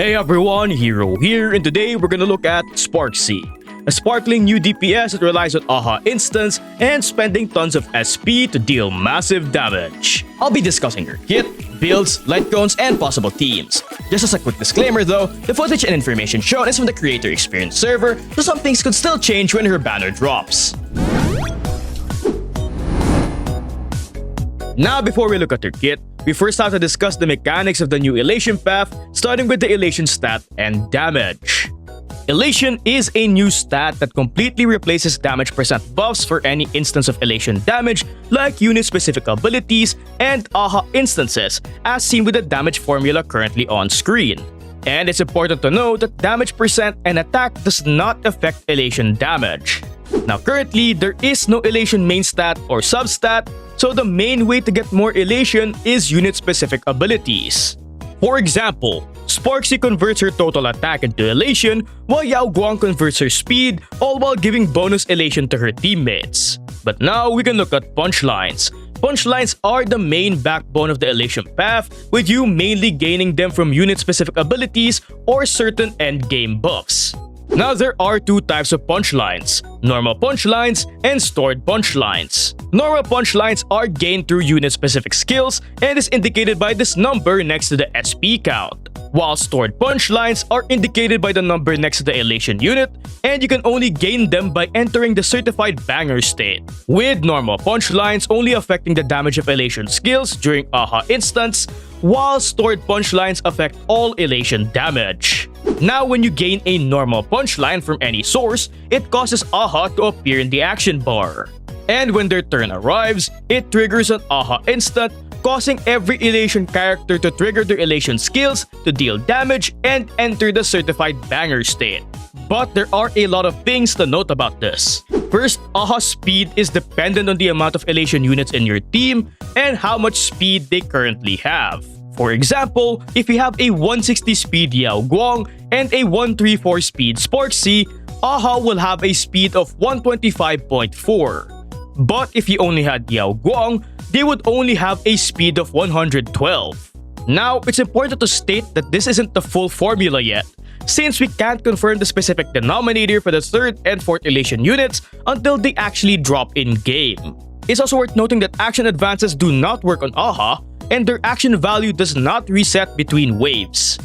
Hey everyone, Heero here, and today we're gonna look at Sparxie, a sparkling new DPS that relies on AHA instance and spending tons of SP to deal massive damage. I'll be discussing her kit, builds, lightcones, and possible teams. Just as a quick disclaimer though, the footage and information shown is from the creator experience server, so some things could still change when her banner drops. Now before we look at her kit, we first have to discuss the mechanics of the new Elation path, starting with the Elation stat and damage. Elation is a new stat that completely replaces damage percent buffs for any instance of Elation damage like unit-specific abilities and AHA instances, as seen with the damage formula currently on screen. And it's important to note that damage percent and attack does not affect Elation damage. Now currently, there is no Elation main stat or substat, so the main way to get more Elation is unit-specific abilities. For example, Sparxie converts her total attack into Elation, while Yao Guang converts her speed, all while giving bonus Elation to her teammates. But now we can look at punchlines. Punchlines are the main backbone of the Elation path, with you mainly gaining them from unit-specific abilities or certain endgame buffs. Now there are two types of punchlines, normal punchlines and stored punchlines. Normal punchlines are gained through unit-specific skills and is indicated by this number next to the SP count, while stored punchlines are indicated by the number next to the Elation unit, and you can only gain them by entering the certified banger state, with normal punchlines only affecting the damage of Elation skills during AHA instance, while stored punchlines affect all Elation damage. Now when you gain a normal punchline from any source, it causes AHA to appear in the action bar. And when their turn arrives, it triggers an AHA instant, causing every Elation character to trigger their Elation skills to deal damage and enter the certified banger state. But there are a lot of things to note about this. First, AHA speed is dependent on the amount of Elation units in your team and how much speed they currently have. For example, if you have a 160 speed Yao Guang and a 134 speed Sparxie, AHA will have a speed of 125.4. But if you only had Yao Guang, they would only have a speed of 112. Now, it's important to state that this isn't the full formula yet, since we can't confirm the specific denominator for the 3rd and 4th Elation units until they actually drop in-game. It's also worth noting that action advances do not work on AHA, and their action value does not reset between waves.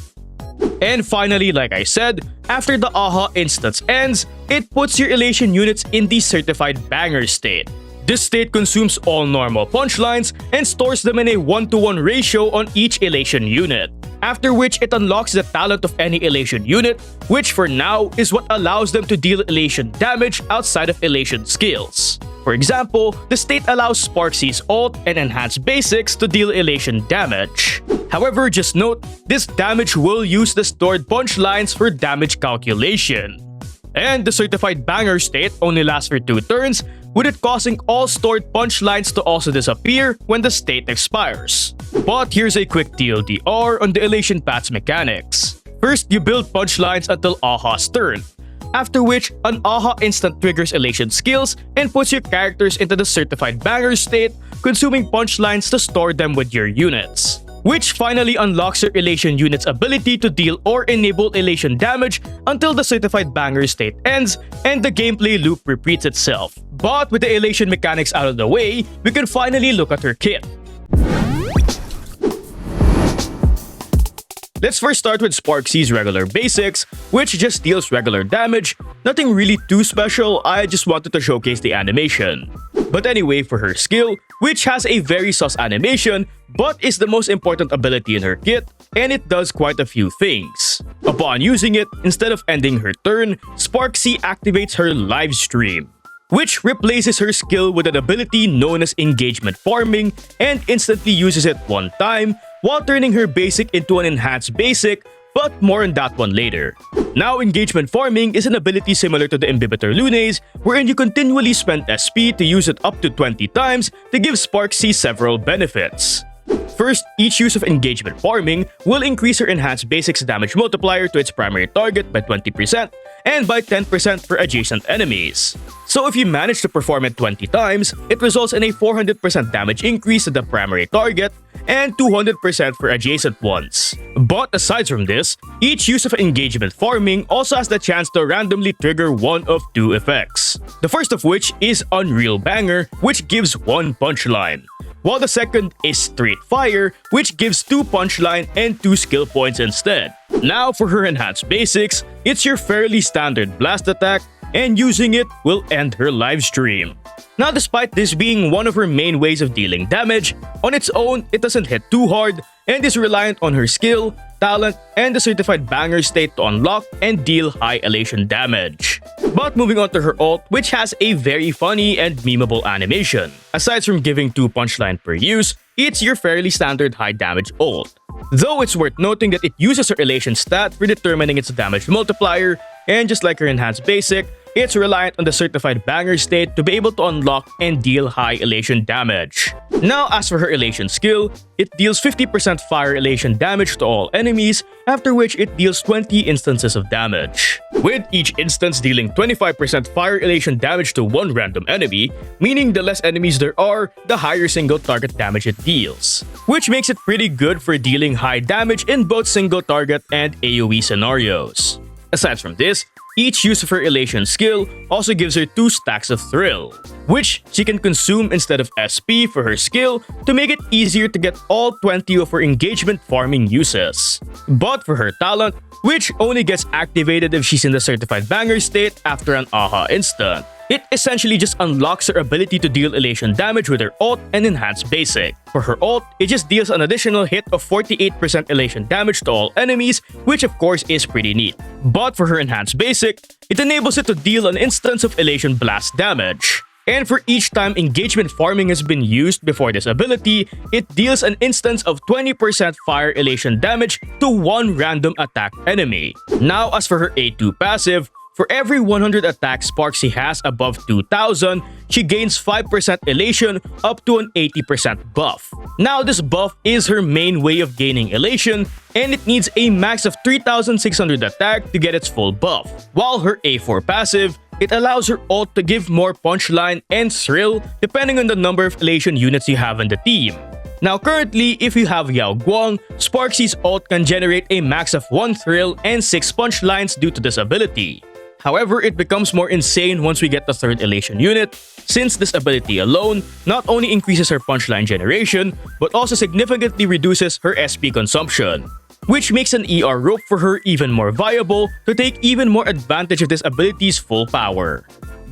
And finally, like I said, after the AHA instance ends, it puts your Elation units in the certified banger state. This state consumes all normal punchlines and stores them in a 1-to-1 ratio on each Elation unit, after which it unlocks the talent of any Elation unit, which for now is what allows them to deal Elation damage outside of Elation skills. For example, the state allows Sparxie's ult and enhanced basics to deal Elation damage. However, just note, this damage will use the stored punchlines for damage calculation. And the certified banger state only lasts for 2 turns, with it causing all stored punchlines to also disappear when the state expires. But here's a quick TLDR on the Elation path's mechanics. First, you build punchlines until AHA's turn, after which an AHA instant triggers Elation skills and puts your characters into the certified banger state, consuming punchlines to store them with your units, which finally unlocks your Elation unit's ability to deal or enable Elation damage until the certified banger state ends and the gameplay loop repeats itself. But with the Elation mechanics out of the way, we can finally look at her kit. Let's first start with Sparxie's regular basics, which just deals regular damage. Nothing really too special, I just wanted to showcase the animation. But anyway, for her skill, which has a very sus animation, but is the most important ability in her kit, and it does quite a few things. Upon using it, instead of ending her turn, Sparxie activates her live stream, which replaces her skill with an ability known as engagement farming and instantly uses it one time, while turning her basic into an enhanced basic, but more on that one later. Now, engagement farming is an ability similar to the Imbibitor Lunes, wherein you continually spend SP to use it up to 20 times to give Sparxie several benefits. First, each use of engagement farming will increase her enhanced basics damage multiplier to its primary target by 20% and by 10% for adjacent enemies. So if you manage to perform it 20 times, it results in a 400% damage increase to the primary target and 200% for adjacent ones. But aside from this, each use of engagement farming also has the chance to randomly trigger one of two effects. The first of which is Unreal Banger, which gives one punchline, while the second is Straight Fire, which gives 2 punchline and 2 skill points instead. Now for her enhanced basics, it's your fairly standard blast attack, and using it will end her live stream. Now despite this being one of her main ways of dealing damage, on its own it doesn't hit too hard and is reliant on her skill, talent, and the certified banger state to unlock and deal high elation damage. But moving on to her ult, which has a very funny and memeable animation. Aside from giving 2 punchline per use, it's your fairly standard high damage ult. Though it's worth noting that it uses her elation stat for determining its damage multiplier, and just like her enhanced basic, it's reliant on the certified banger state to be able to unlock and deal high elation damage. Now as for her elation skill, it deals 50% fire elation damage to all enemies, after which it deals 20 instances of damage, with each instance dealing 25% fire elation damage to one random enemy, meaning the less enemies there are, the higher single target damage it deals, which makes it pretty good for dealing high damage in both single target and AoE scenarios. Aside from this, each use of her elation skill also gives her 2 stacks of thrill, which she can consume instead of SP for her skill to make it easier to get all 20 of her engagement farming uses. But for her talent, which only gets activated if she's in the certified banger state after an AHA instant, it essentially just unlocks her ability to deal elation damage with her ult and enhanced basic. For her ult, it just deals an additional hit of 48% elation damage to all enemies, which of course is pretty neat. But for her enhanced basic, it enables it to deal an instance of elation blast damage. And for each time engagement farming has been used before this ability, it deals an instance of 20% fire elation damage to one random attack enemy. Now as for her A2 passive, for every 100 attacks Sparxie has above 2000, she gains 5% elation up to an 80% buff. Now this buff is her main way of gaining elation, and it needs a max of 3600 attack to get its full buff. While her A4 passive, it allows her ult to give more punchline and thrill depending on the number of elation units you have in the team. Now currently, if you have Yao Guang, Sparxie's ult can generate a max of 1 thrill and 6 punchlines due to this ability. However, it becomes more insane once we get the 3rd elation unit, since this ability alone not only increases her punchline generation, but also significantly reduces her SP consumption, which makes an ER rope for her even more viable to take even more advantage of this ability's full power.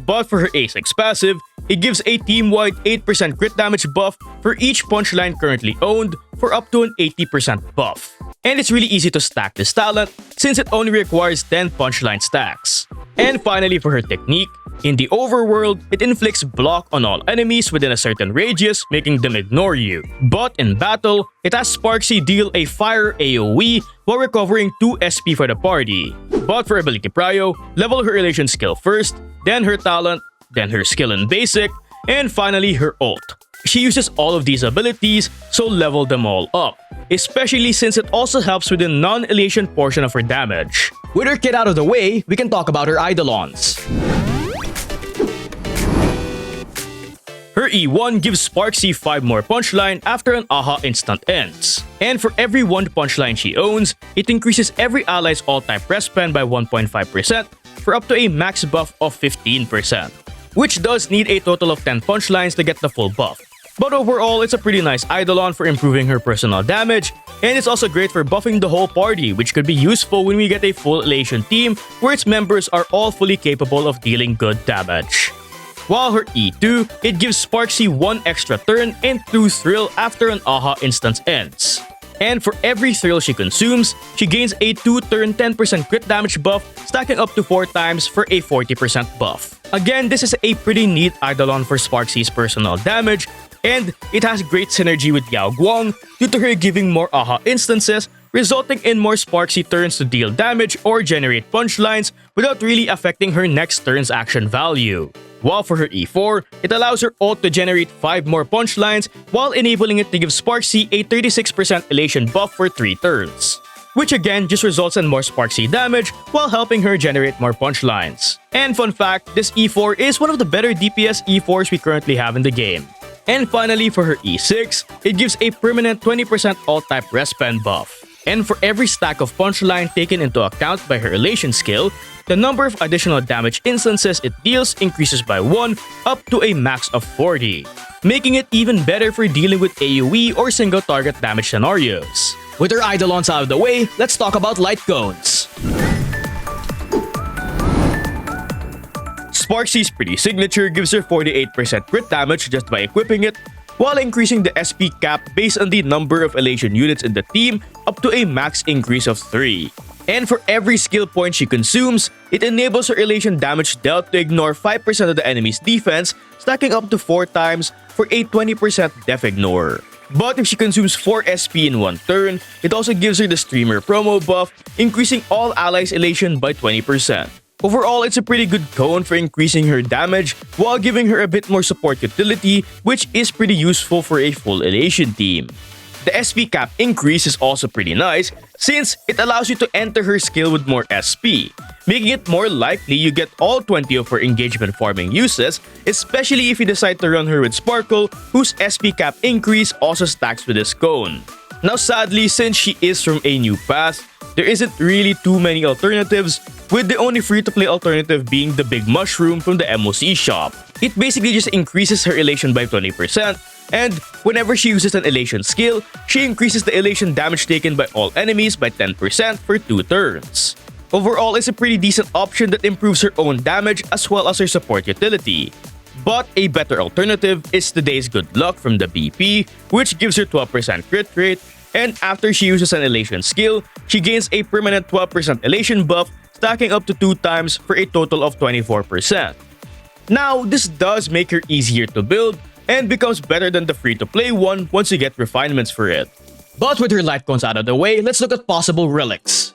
But for her A6 passive, it gives a team-wide 8% crit damage buff for each punchline currently owned for up to an 80% buff. And it's really easy to stack this talent since it only requires 10 punchline stacks. And finally for her technique, in the overworld, it inflicts block on all enemies within a certain radius, making them ignore you. But in battle, it has Sparxie deal a fire AoE while recovering 2 SP for the party. But for ability prio, level her elation skill first, then her talent, then her skill in basic, and finally her ult. She uses all of these abilities, so level them all up, especially since it also helps with the non-elation portion of her damage. With her kit out of the way, we can talk about her Eidolons. Her E1 gives Sparxie 5 more punchline after an AHA instant ends. And for every 1 punchline she owns, it increases every ally's all-type respan by 1.5% for up to a max buff of 15%, which does need a total of 10 punchlines to get the full buff. But overall, it's a pretty nice Eidolon for improving her personal damage, and it's also great for buffing the whole party, which could be useful when we get a full Elation team where its members are all fully capable of dealing good damage. While her E2, it gives Sparxie 1 extra turn and 2 thrill after an AHA instance ends. And for every thrill she consumes, she gains a 2-turn 10% crit damage buff, stacking up to 4 times for a 40% buff. Again, this is a pretty neat Eidolon for Sparxie's personal damage, and it has great synergy with Yao Guang due to her giving more AHA instances resulting in more Sparxie turns to deal damage or generate punchlines without really affecting her next turn's action value. While for her E4, it allows her ult to generate 5 more punchlines while enabling it to give Sparxie a 36% elation buff for 3 turns, which again just results in more Sparxie damage while helping her generate more punchlines. And fun fact, this E4 is one of the better DPS E4s we currently have in the game. And finally, for her E6, it gives a permanent 20% all-type respen buff. And for every stack of punchline taken into account by her Elation skill, the number of additional damage instances it deals increases by 1 up to a max of 40, making it even better for dealing with AoE or single target damage scenarios. With her Eidolons out of the way, let's talk about Lightcones. Sparxie's pretty signature gives her 48% crit damage just by equipping it, while increasing the SP cap based on the number of Elation units in the team up to a max increase of 3. And for every skill point she consumes, it enables her Elation damage dealt to ignore 5% of the enemy's defense, stacking up to 4 times for a 20% def ignore. But if she consumes 4 SP in one turn, it also gives her the streamer promo buff, increasing all allies' Elation by 20%. Overall, it's a pretty good cone for increasing her damage while giving her a bit more support utility, which is pretty useful for a full Elation team. The SP cap increase is also pretty nice since it allows you to enter her skill with more SP, making it more likely you get all 20 of her engagement farming uses, especially if you decide to run her with Sparkle, whose SP cap increase also stacks with this cone. Now sadly, since she is from a new path, there isn't really too many alternatives, with the only free-to-play alternative being the Big Mushroom from the MOC shop. It basically just increases her Elation by 20%, and whenever she uses an Elation skill, she increases the Elation damage taken by all enemies by 10% for 2 turns. Overall, it's a pretty decent option that improves her own damage as well as her support utility. But a better alternative is today's Good Luck from the BP, which gives her 12% crit rate, and after she uses an Elation skill, she gains a permanent 12% Elation buff, stacking up to 2 times for a total of 24%. Now, this does make her easier to build, and becomes better than the free-to-play one once you get refinements for it. But with her Lightcones out of the way, let's look at possible relics.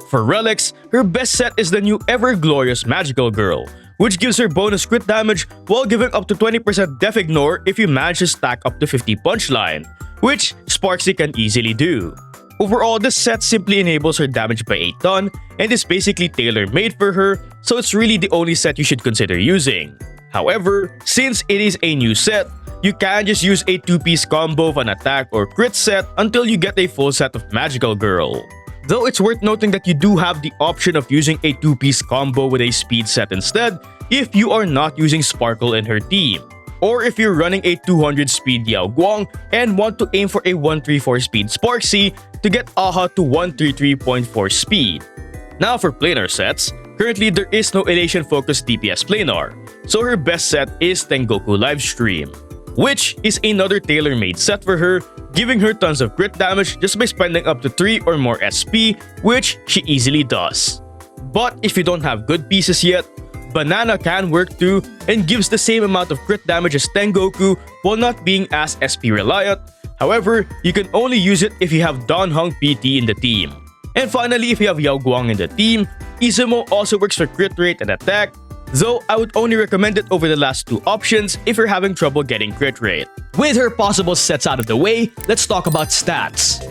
For relics, her best set is the new Ever Glorious Magical Girl, which gives her bonus crit damage while giving up to 20% def ignore if you manage to stack up to 50 punchline, which Sparxie can easily do. Overall, this set simply enables her damage by 8 ton and is basically tailor-made for her, so it's really the only set you should consider using. However, since it is a new set, you can just use a 2-piece combo of an attack or crit set until you get a full set of Magical Girl. Though it's worth noting that you do have the option of using a 2-piece combo with a speed set instead if you are not using Sparkle in her team, or if you're running a 200 speed Yao Guang and want to aim for a 134 speed Sparxie to get AHA to 133.4 speed. Now for planar sets, currently there is no Elation focused DPS planar, so her best set is Tengoku Livestream, which is another tailor-made set for her, giving her tons of crit damage just by spending up to 3 or more SP, which she easily does. But if you don't have good pieces yet, Banana can work too and gives the same amount of crit damage as Tengoku while not being as SP reliant. However, you can only use it if you have Don Hung PT in the team. And finally, if you have Yao Guang in the team, Izumo also works for crit rate and attack, though I would only recommend it over the last 2 options if you're having trouble getting crit rate. With her possible sets out of the way, let's talk about stats.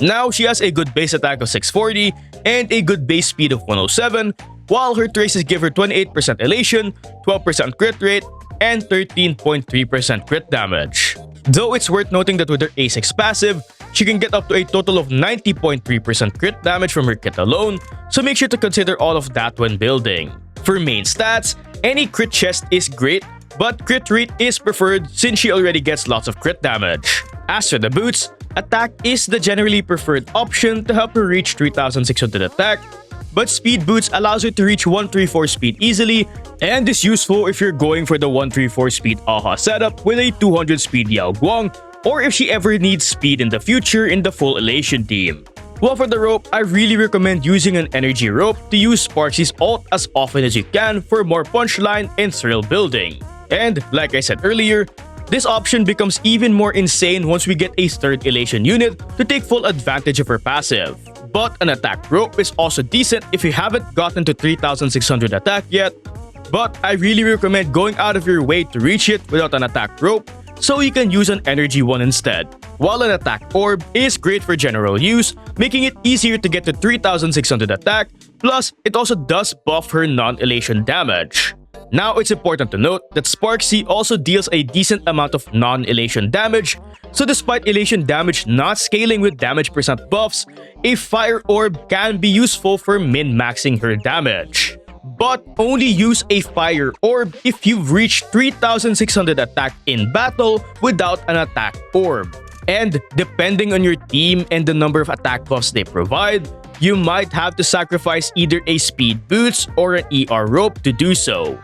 Now, she has a good base attack of 640 and a good base speed of 107, while her traces give her 28% elation, 12% crit rate, and 13.3% crit damage. Though it's worth noting that with her A6 passive, she can get up to a total of 90.3% crit damage from her kit alone, so make sure to consider all of that when building. For main stats, any crit chest is great, but crit rate is preferred since she already gets lots of crit damage. As for the boots, attack is the generally preferred option to help her reach 3600 attack, but speed boots allows her to reach 134 speed easily and is useful if you're going for the 134 speed AHA setup with a 200 speed Yao Guang, or if she ever needs speed in the future in the full Elation team. While for the rope, I really recommend using an energy rope to use Sparxie's ult as often as you can for more punchline and thrill building. And like I said earlier, this option becomes even more insane once we get a third Elation unit to take full advantage of her passive. But an attack rope is also decent if you haven't gotten to 3600 attack yet, but I really recommend going out of your way to reach it without an attack rope so you can use an energy one instead. While an attack orb is great for general use, making it easier to get to 3600 attack, plus it also does buff her non-elation damage. Now it's important to note that Sparxie also deals a decent amount of non-elation damage, so despite elation damage not scaling with damage percent buffs, a fire orb can be useful for min-maxing her damage. But only use a fire orb if you've reached 3600 attack in battle without an attack orb. And depending on your team and the number of attack buffs they provide, you might have to sacrifice either a speed boots or an ER rope to do so.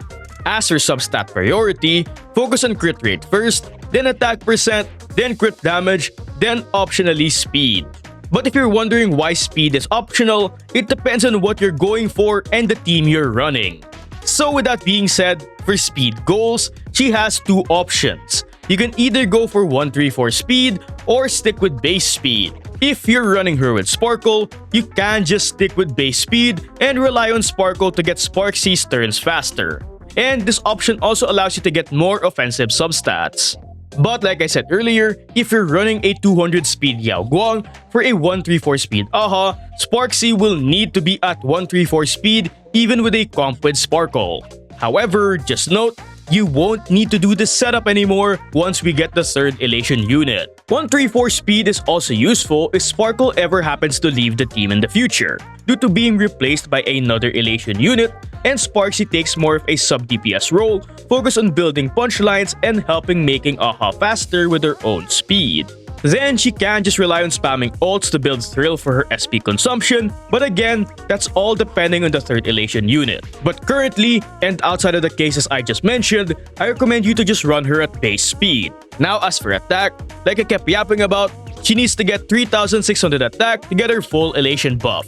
As your substat priority, focus on crit rate first, then attack percent, then crit damage, then optionally speed. But if you're wondering why speed is optional, it depends on what you're going for and the team you're running. So with that being said, for speed goals, she has two options. You can either go for 134 speed or stick with base speed. If you're running her with Sparkle, you can just stick with base speed and rely on Sparkle to get Sparxie's turns faster. And this option also allows you to get more offensive substats. But like I said earlier, if you're running a 200 speed Yao Guang for a 134 speed Aha, Sparxie will need to be at 134 speed even with a comp with Sparkle. However, just note, you won't need to do this setup anymore once we get the third Elation unit. 134 speed is also useful if Sparkle ever happens to leave the team in the future, due to being replaced by another Elation unit, and Sparxie takes more of a sub-DPS role, focused on building punchlines and helping making Aha faster with her own speed. Then she can just rely on spamming ults to build thrill for her SP consumption, but again, that's all depending on the third Elation unit. But currently, and outside of the cases I just mentioned, I recommend you to just run her at base speed. Now as for attack, like I kept yapping about, she needs to get 3600 attack to get her full Elation buff.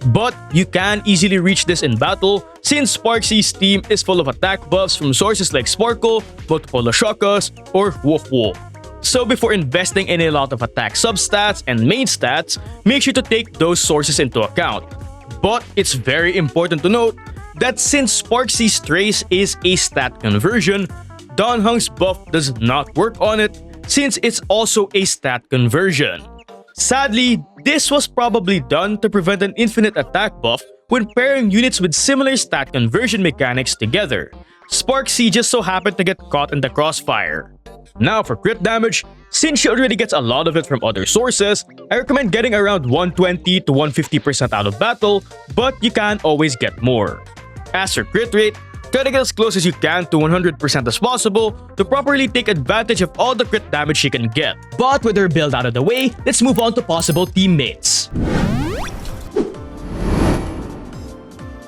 But you can easily reach this in battle since Sparxie's team is full of attack buffs from sources like Sparkle, multiple Lashokas, or Woof Woof. So before investing in a lot of attack substats and main stats, make sure to take those sources into account. But it's very important to note that since Sparxie's trace is a stat conversion, Dan Heng's buff does not work on it since it's also a stat conversion. Sadly, this was probably done to prevent an infinite attack buff when pairing units with similar stat conversion mechanics together. Sparxie just so happened to get caught in the crossfire. Now for crit damage, since she already gets a lot of it from other sources, I recommend getting around 120 to 150% out of battle, but you can always get more. As for crit rate, try to get as close as you can to 100% as possible to properly take advantage of all the crit damage she can get. But with her build out of the way, let's move on to possible teammates.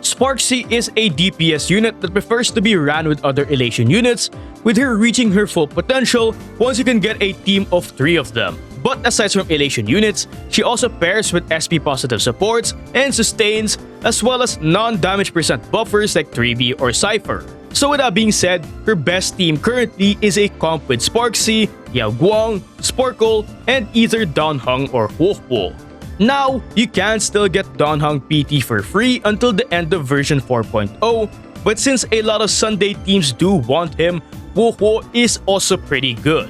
Sparxie is a DPS unit that prefers to be ran with other Elation units, with her reaching her full potential once you can get a team of 3 of them. But aside from Elation units, she also pairs with SP positive supports and sustains, as well as non-damage percent buffers like 3B or Cypher. So with that being said, her best team currently is a comp with Sparxie, Yao Guang, Sparkle, and either Dan Heng or Wolf Bull. Now, you can still get Dan Heng PT for free until the end of version 4.0, but since a lot of Sunday teams do want him, Wolf Bull is also pretty good.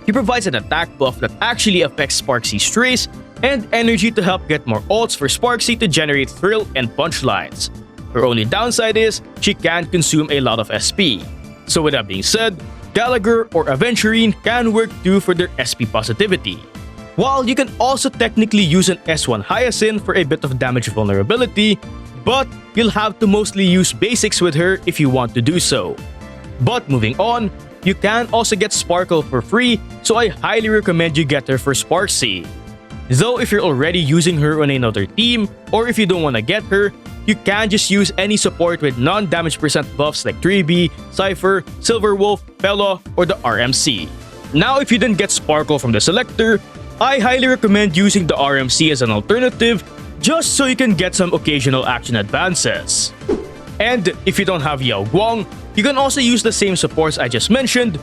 He provides an attack buff that actually affects Sparxie's trace and energy to help get more ults for Sparxie to generate thrill and punchlines. Her only downside is she can consume a lot of SP. So with that being said, Gallagher or Aventurine can work too for their SP positivity. While you can also technically use an S1 Hyacinth for a bit of damage vulnerability, but you'll have to mostly use basics with her if you want to do so. But moving on, you can also get Sparkle for free, so I highly recommend you get her for Sparxie. Though if you're already using her on another team, or if you don't want to get her, you can just use any support with non-damage percent buffs like 3B, Cypher, Silverwolf, Pella, or the RMC. Now if you didn't get Sparkle from the selector, I highly recommend using the RMC as an alternative just so you can get some occasional action advances. And if you don't have Yao Guang, You can also use the same supports I just mentioned,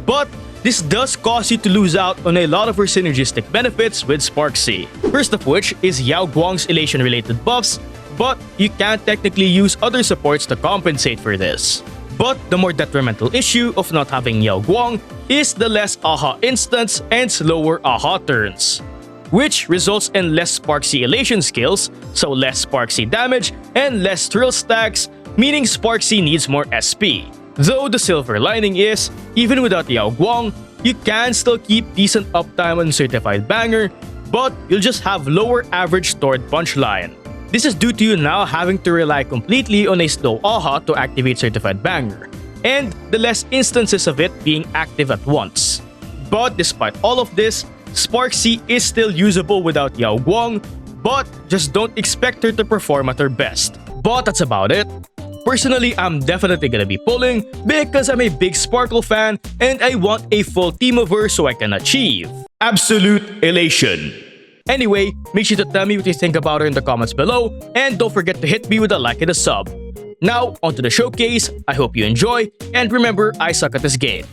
but this does cause you to lose out on a lot of her synergistic benefits with Sparxie. First of which is Yao Guang's Elation related buffs, but you can't technically use other supports to compensate for this. But the more detrimental issue of not having Yao Guang is the less AHA instants and slower AHA turns, which results in less Sparxie Elation skills, so less Sparxie damage and less thrill stacks, meaning Sparxie needs more SP. Though the silver lining is, even without Yao Guang, you can still keep decent uptime on Certified Banger, but you'll just have lower average stored punchline. This is due to you now having to rely completely on a slow AHA to activate Certified Banger, and the less instances of it being active at once. But despite all of this, Sparxie is still usable without Yao Guang, but just don't expect her to perform at her best. But that's about it. Personally, I'm definitely gonna be pulling because I'm a big Sparkle fan and I want a full team of her so I can achieve absolute elation. Anyway, make sure to tell me what you think about her in the comments below, and don't forget to hit me with a like and a sub. Now, onto the showcase. I hope you enjoy, and remember, I suck at this game.